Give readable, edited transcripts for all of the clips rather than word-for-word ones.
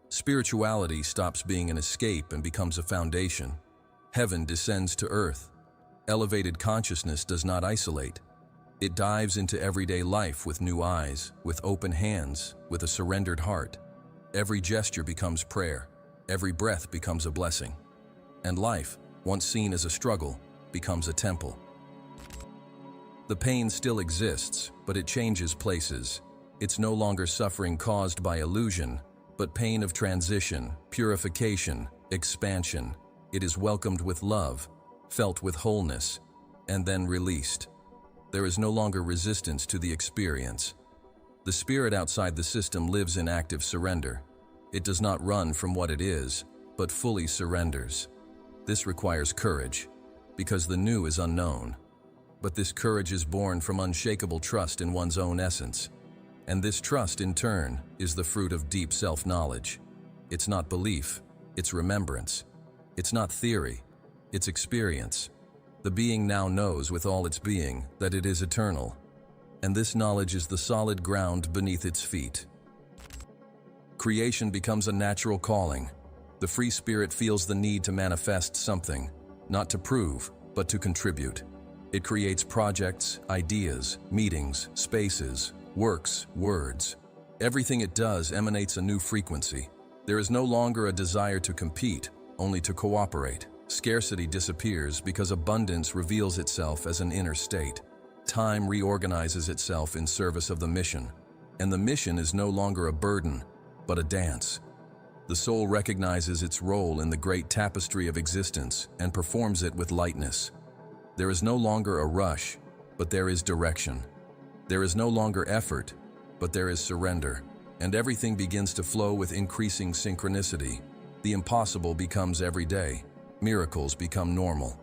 Spirituality stops being an escape and becomes a foundation. Heaven descends to earth. Elevated consciousness does not isolate. It dives into everyday life with new eyes, with open hands, with a surrendered heart. Every gesture becomes prayer. Every breath becomes a blessing. And life, once seen as a struggle, becomes a temple. The pain still exists, but it changes places. It's no longer suffering caused by illusion, but pain of transition, purification, expansion. It is welcomed with love, felt with wholeness, and then released. There is no longer resistance to the experience. The spirit outside the system lives in active surrender. It does not run from what it is, but fully surrenders. This requires courage, because the new is unknown. But this courage is born from unshakable trust in one's own essence. And this trust, in turn, is the fruit of deep self-knowledge. It's not belief, it's remembrance. It's not theory, it's experience. The being now knows with all its being that it is eternal. And this knowledge is the solid ground beneath its feet. Creation becomes a natural calling. The free spirit feels the need to manifest something, not to prove, but to contribute. It creates projects, ideas, meetings, spaces, works, words. Everything it does emanates a new frequency. There is no longer a desire to compete, only to cooperate. Scarcity disappears because abundance reveals itself as an inner state. Time reorganizes itself in service of the mission. And the mission is no longer a burden, but a dance. The soul recognizes its role in the great tapestry of existence and performs it with lightness. There is no longer a rush, but there is direction. There is no longer effort, but there is surrender. And everything begins to flow with increasing synchronicity. The impossible becomes everyday. Miracles become normal.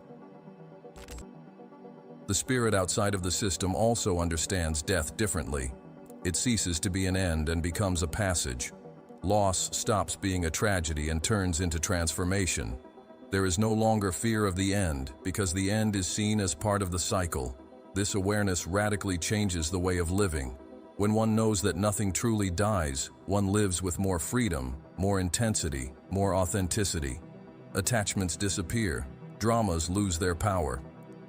The spirit outside of the system also understands death differently. It ceases to be an end and becomes a passage. Loss stops being a tragedy and turns into transformation. There is no longer fear of the end, because the end is seen as part of the cycle. This awareness radically changes the way of living. When one knows that nothing truly dies, one lives with more freedom, more intensity, more authenticity. Attachments disappear. Dramas lose their power.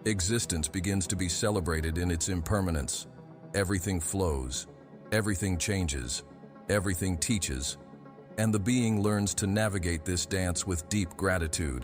Existence begins to be celebrated in its impermanence. Everything flows. Everything changes. Everything teaches. And the being learns to navigate this dance with deep gratitude.